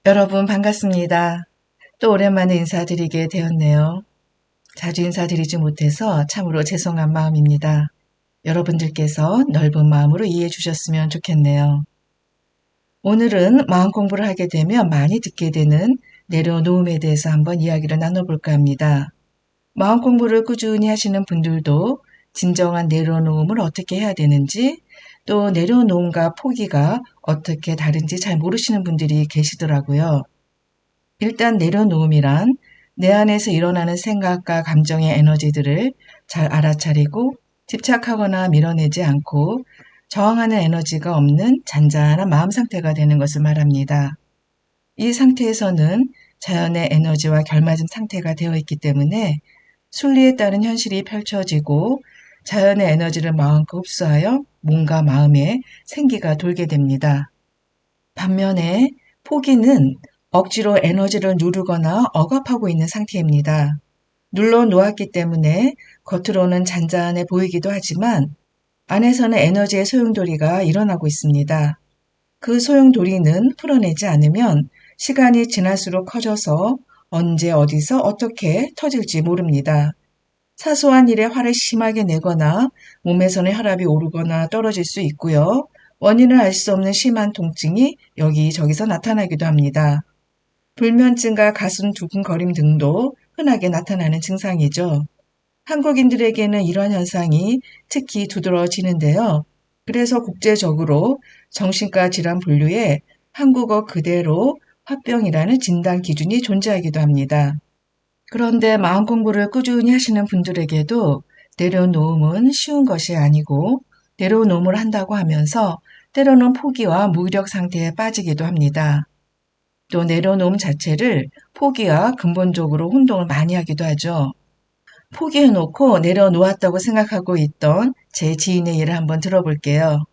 여러분 반갑습니다. 또 오랜만에 인사드리게 되었네요. 자주 인사드리지 못해서 참으로 죄송한 마음입니다. 여러분들께서 넓은 마음으로 이해해 주셨으면 좋겠네요. 오늘은 마음 공부를 하게 되면 많이 듣게 되는 내려놓음에 대해서 한번 이야기를 나눠볼까 합니다. 마음 공부를 꾸준히 하시는 분들도 진정한 내려놓음을 어떻게 해야 되는지, 또 내려놓음과 포기가 어떻게 다른지 잘 모르시는 분들이 계시더라고요. 일단 내려놓음이란 내 안에서 일어나는 생각과 감정의 에너지들을 잘 알아차리고 집착하거나 밀어내지 않고 저항하는 에너지가 없는 잔잔한 마음 상태가 되는 것을 말합니다. 이 상태에서는 자연의 에너지와 결맞은 상태가 되어 있기 때문에 순리에 따른 현실이 펼쳐지고 자연의 에너지를 마음껏 흡수하여 몸과 마음에 생기가 돌게 됩니다. 반면에 포기는 억지로 에너지를 누르거나 억압하고 있는 상태입니다. 눌러 놓았기 때문에 겉으로는 잔잔해 보이기도 하지만 안에서는 에너지의 소용돌이가 일어나고 있습니다. 그 소용돌이는 풀어내지 않으면 시간이 지날수록 커져서 언제 어디서 어떻게 터질지 모릅니다. 사소한 일에 화를 심하게 내거나 몸에서는 혈압이 오르거나 떨어질 수 있고요. 원인을 알 수 없는 심한 통증이 여기저기서 나타나기도 합니다. 불면증과 가슴 두근거림 등도 흔하게 나타나는 증상이죠. 한국인들에게는 이러한 현상이 특히 두드러지는데요. 그래서 국제적으로 정신과 질환 분류에 한국어 그대로 화병이라는 진단 기준이 존재하기도 합니다. 그런데 마음 공부를 꾸준히 하시는 분들에게도 내려놓음은 쉬운 것이 아니고 내려놓음을 한다고 하면서 때로는 포기와 무기력 상태에 빠지기도 합니다. 또 내려놓음 자체를 포기와 근본적으로 혼동을 많이 하기도 하죠. 포기해놓고 내려놓았다고 생각하고 있던 제 지인의 예를 한번 들어볼게요.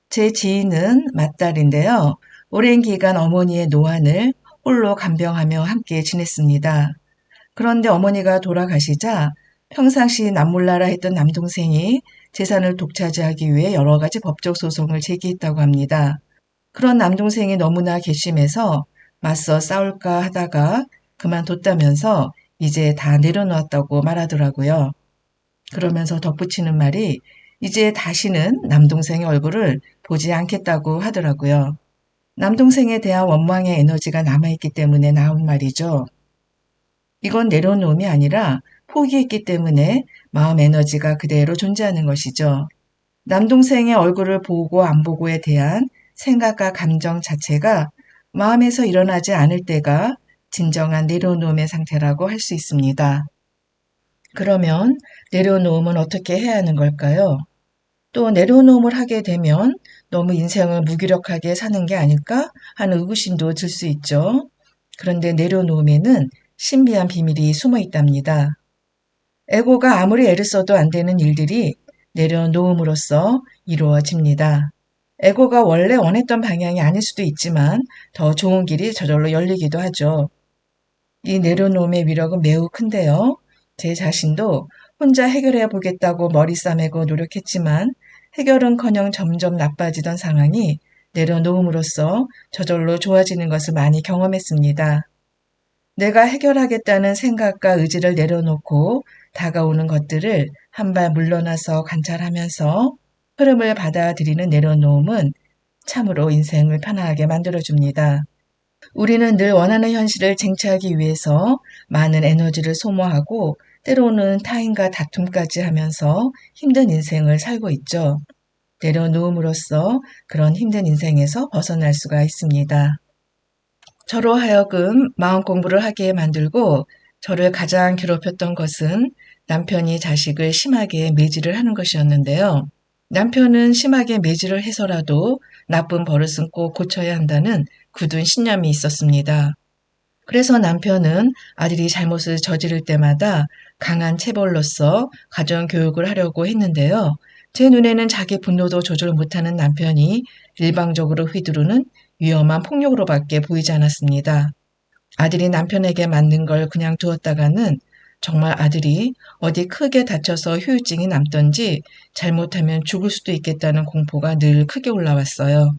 제 지인은 맏딸인데요. 오랜 기간 어머니의 노안을 홀로 간병하며 함께 지냈습니다. 그런데 어머니가 돌아가시자 평상시 남몰라라 했던 남동생이 재산을 독차지하기 위해 여러 가지 법적 소송을 제기했다고 합니다. 그런 남동생이 너무나 괘씸해서 맞서 싸울까 하다가 그만뒀다면서 이제 다 내려놓았다고 말하더라고요. 그러면서 덧붙이는 말이 이제 다시는 남동생의 얼굴을 보지 않겠다고 하더라고요. 남동생에 대한 원망의 에너지가 남아있기 때문에 나온 말이죠. 이건 내려놓음이 아니라 포기했기 때문에 마음 에너지가 그대로 존재하는 것이죠. 남동생의 얼굴을 보고 안 보고에 대한 생각과 감정 자체가 마음에서 일어나지 않을 때가 진정한 내려놓음의 상태라고 할 수 있습니다. 그러면 내려놓음은 어떻게 해야 하는 걸까요? 또 내려놓음을 하게 되면 너무 인생을 무기력하게 사는 게 아닐까 하는 의구심도 들 수 있죠. 그런데 내려놓음에는 신비한 비밀이 숨어 있답니다. 에고가 아무리 애를 써도 안 되는 일들이 내려놓음으로써 이루어집니다. 에고가 원래 원했던 방향이 아닐 수도 있지만 더 좋은 길이 저절로 열리기도 하죠. 이 내려놓음의 위력은 매우 큰데요. 제 자신도 혼자 해결해 보겠다고 머리 싸매고 노력했지만 해결은커녕 점점 나빠지던 상황이 내려놓음으로써 저절로 좋아지는 것을 많이 경험했습니다. 내가 해결하겠다는 생각과 의지를 내려놓고 다가오는 것들을 한 발 물러나서 관찰하면서 흐름을 받아들이는 내려놓음은 참으로 인생을 편안하게 만들어줍니다. 우리는 늘 원하는 현실을 쟁취하기 위해서 많은 에너지를 소모하고 때로는 타인과 다툼까지 하면서 힘든 인생을 살고 있죠. 내려놓음으로써 그런 힘든 인생에서 벗어날 수가 있습니다. 저로 하여금 마음 공부를 하게 만들고 저를 가장 괴롭혔던 것은 남편이 자식을 심하게 매질을 하는 것이었는데요. 남편은 심하게 매질을 해서라도 나쁜 버릇은 꼭 고쳐야 한다는 굳은 신념이 있었습니다. 그래서 남편은 아들이 잘못을 저지를 때마다 강한 체벌로서 가정 교육을 하려고 했는데요. 제 눈에는 자기 분노도 조절 못하는 남편이 일방적으로 휘두르는 위험한 폭력으로밖에 보이지 않았습니다. 아들이 남편에게 맞는 걸 그냥 두었다가는 정말 아들이 어디 크게 다쳐서 후유증이 남던지 잘못하면 죽을 수도 있겠다는 공포가 늘 크게 올라왔어요.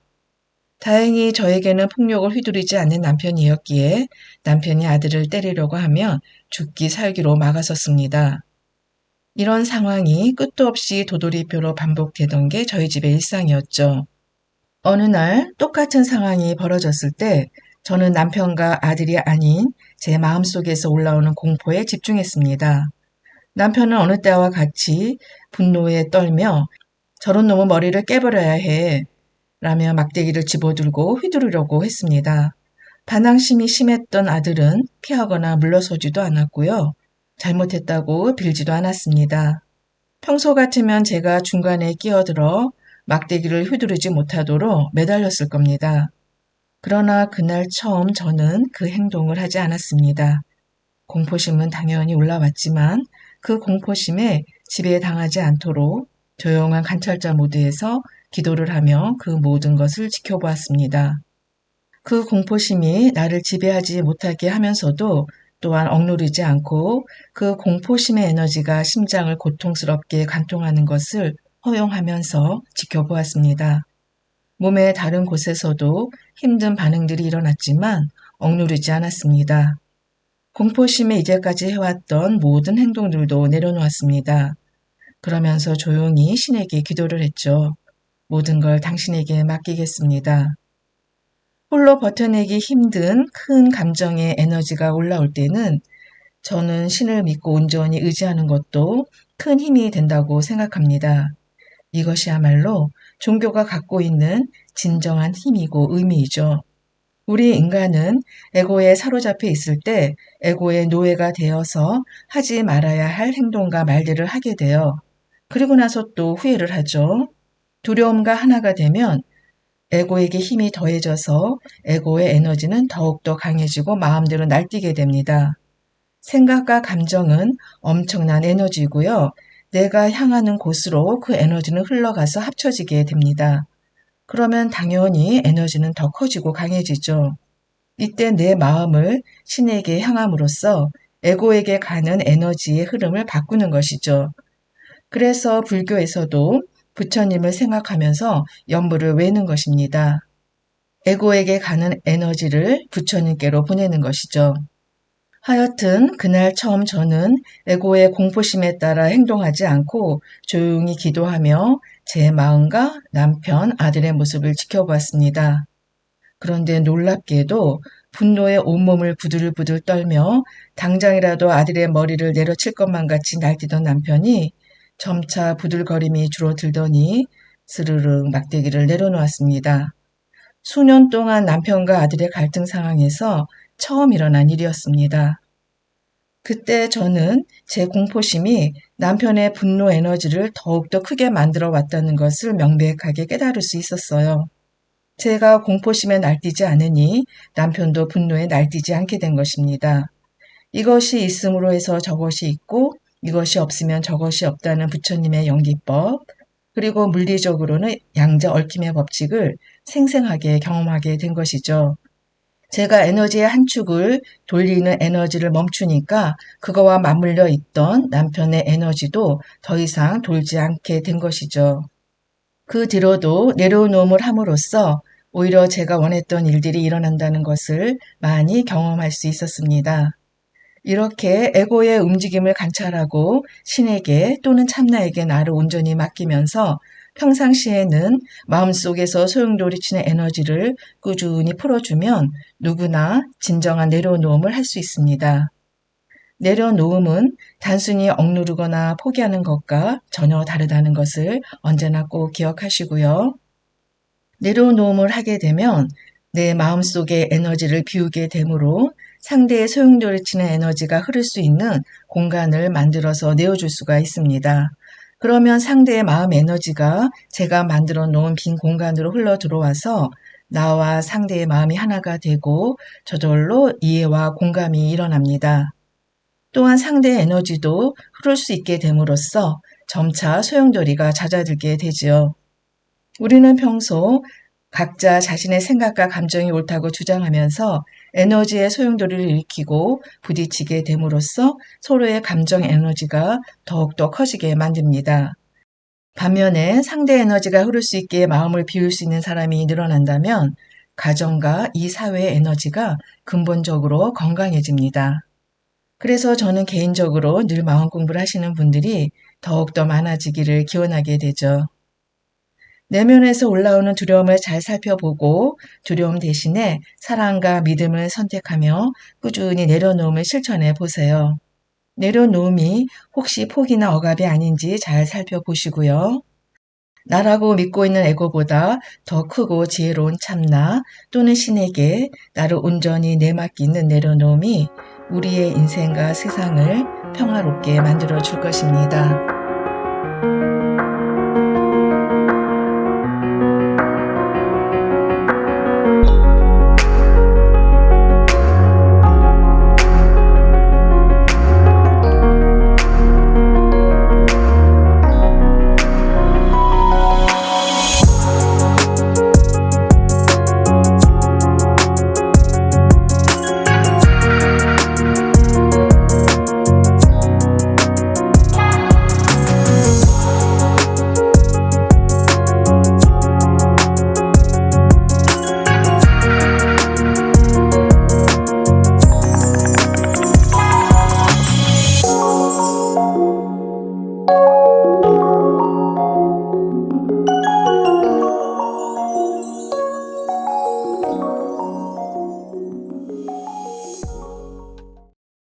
다행히 저에게는 폭력을 휘두르지 않는 남편이었기에 남편이 아들을 때리려고 하면 죽기 살기로 막아섰습니다. 이런 상황이 끝도 없이 도돌이표로 반복되던 게 저희 집의 일상이었죠. 어느 날 똑같은 상황이 벌어졌을 때 저는 남편과 아들이 아닌 제 마음속에서 올라오는 공포에 집중했습니다. 남편은 어느 때와 같이 분노에 떨며 저런 놈의 머리를 깨버려야 해 라며 막대기를 집어들고 휘두르려고 했습니다. 반항심이 심했던 아들은 피하거나 물러서지도 않았고요. 잘못했다고 빌지도 않았습니다. 평소 같으면 제가 중간에 끼어들어 막대기를 휘두르지 못하도록 매달렸을 겁니다. 그러나 그날 처음 저는 그 행동을 하지 않았습니다. 공포심은 당연히 올라왔지만 그 공포심에 지배당하지 않도록 조용한 관찰자 모드에서 기도를 하며 그 모든 것을 지켜보았습니다. 그 공포심이 나를 지배하지 못하게 하면서도 또한 억누르지 않고 그 공포심의 에너지가 심장을 고통스럽게 관통하는 것을 허용하면서 지켜보았습니다. 몸의 다른 곳에서도 힘든 반응들이 일어났지만 억누르지 않았습니다. 공포심에 이제까지 해왔던 모든 행동들도 내려놓았습니다. 그러면서 조용히 신에게 기도를 했죠. 모든 걸 당신에게 맡기겠습니다. 홀로 버텨내기 힘든 큰 감정의 에너지가 올라올 때는 저는 신을 믿고 온전히 의지하는 것도 큰 힘이 된다고 생각합니다. 이것이야말로 종교가 갖고 있는 진정한 힘이고 의미이죠. 우리 인간은 에고에 사로잡혀 있을 때 에고의 노예가 되어서 하지 말아야 할 행동과 말들을 하게 돼요. 그리고 나서 또 후회를 하죠. 두려움과 하나가 되면 에고에게 힘이 더해져서 에고의 에너지는 더욱더 강해지고 마음대로 날뛰게 됩니다. 생각과 감정은 엄청난 에너지고요. 내가 향하는 곳으로 그 에너지는 흘러가서 합쳐지게 됩니다. 그러면 당연히 에너지는 더 커지고 강해지죠. 이때 내 마음을 신에게 향함으로써 에고에게 가는 에너지의 흐름을 바꾸는 것이죠. 그래서 불교에서도 부처님을 생각하면서 연불을 외는 것입니다. 에고에게 가는 에너지를 부처님께로 보내는 것이죠. 하여튼 그날 처음 저는 에고의 공포심에 따라 행동하지 않고 조용히 기도하며 제 마음과 남편, 아들의 모습을 지켜보았습니다. 그런데 놀랍게도 분노에 온몸을 부들부들 떨며 당장이라도 아들의 머리를 내려칠 것만 같이 날뛰던 남편이 점차 부들거림이 줄어들더니 스르륵 막대기를 내려놓았습니다. 수년 동안 남편과 아들의 갈등 상황에서 처음 일어난 일이었습니다. 그때 저는 제 공포심이 남편의 분노 에너지를 더욱더 크게 만들어 왔다는 것을 명백하게 깨달을 수 있었어요. 제가 공포심에 날뛰지 않으니 남편도 분노에 날뛰지 않게 된 것입니다. 이것이 있음으로 해서 저것이 있고 이것이 없으면 저것이 없다는 부처님의 연기법, 그리고 물리적으로는 양자 얽힘의 법칙을 생생하게 경험하게 된 것이죠. 제가 에너지의 한 축을 돌리는 에너지를 멈추니까 그거와 맞물려 있던 남편의 에너지도 더 이상 돌지 않게 된 것이죠. 그 뒤로도 내려놓음을 함으로써 오히려 제가 원했던 일들이 일어난다는 것을 많이 경험할 수 있었습니다. 이렇게 에고의 움직임을 관찰하고 신에게 또는 참나에게 나를 온전히 맡기면서 평상시에는 마음속에서 소용돌이치는 에너지를 꾸준히 풀어주면 누구나 진정한 내려놓음을 할 수 있습니다. 내려놓음은 단순히 억누르거나 포기하는 것과 전혀 다르다는 것을 언제나 꼭 기억하시고요. 내려놓음을 하게 되면 내 마음속의 에너지를 비우게 되므로 상대의 소용돌이치는 에너지가 흐를 수 있는 공간을 만들어서 내어줄 수가 있습니다. 그러면 상대의 마음 에너지가 제가 만들어 놓은 빈 공간으로 흘러 들어와서 나와 상대의 마음이 하나가 되고 저절로 이해와 공감이 일어납니다. 또한 상대의 에너지도 흐를 수 있게 됨으로써 점차 소용돌이가 잦아들게 되지요. 우리는 평소 각자 자신의 생각과 감정이 옳다고 주장하면서 에너지의 소용돌이를 일으키고 부딪히게 됨으로써 서로의 감정 에너지가 더욱더 커지게 만듭니다. 반면에 상대 에너지가 흐를 수 있게 마음을 비울 수 있는 사람이 늘어난다면 가정과 이 사회의 에너지가 근본적으로 건강해집니다. 그래서 저는 개인적으로 늘 마음 공부를 하시는 분들이 더욱더 많아지기를 기원하게 되죠. 내면에서 올라오는 두려움을 잘 살펴보고 두려움 대신에 사랑과 믿음을 선택하며 꾸준히 내려놓음을 실천해 보세요. 내려놓음이 혹시 포기나 억압이 아닌지 잘 살펴보시고요. 나라고 믿고 있는 에고보다 더 크고 지혜로운 참나 또는 신에게 나를 온전히 내맡기는 내려놓음이 우리의 인생과 세상을 평화롭게 만들어 줄 것입니다.